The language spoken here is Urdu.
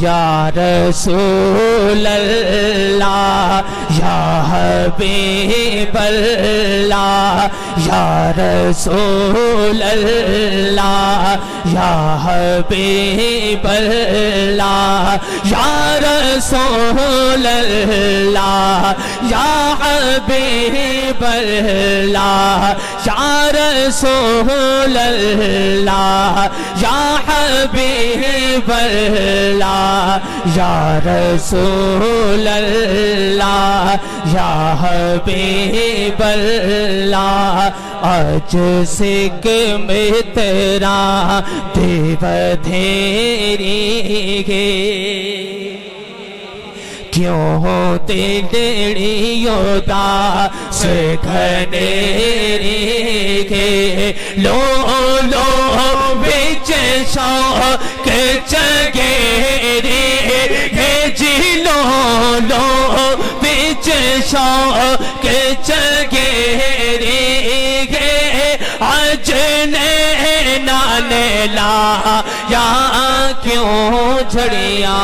یا رسول اللہ یا حبیب اللہ یا رسول اللہ یا حبیب اللہ یا رسول اللہ یا حبیب اللہ یا رسول اللہ یا حبیب اللہ یا رسول اللہ یا حبیب اللہ آج سکھ میں تیرا دیو دھیری گے کیوں تیڑیوں دا سکھنیری گے لو بچ شوق چگیری گے جی لو بچ شوق چگیری گے آج نینا لا یا کیوں جھڑیاں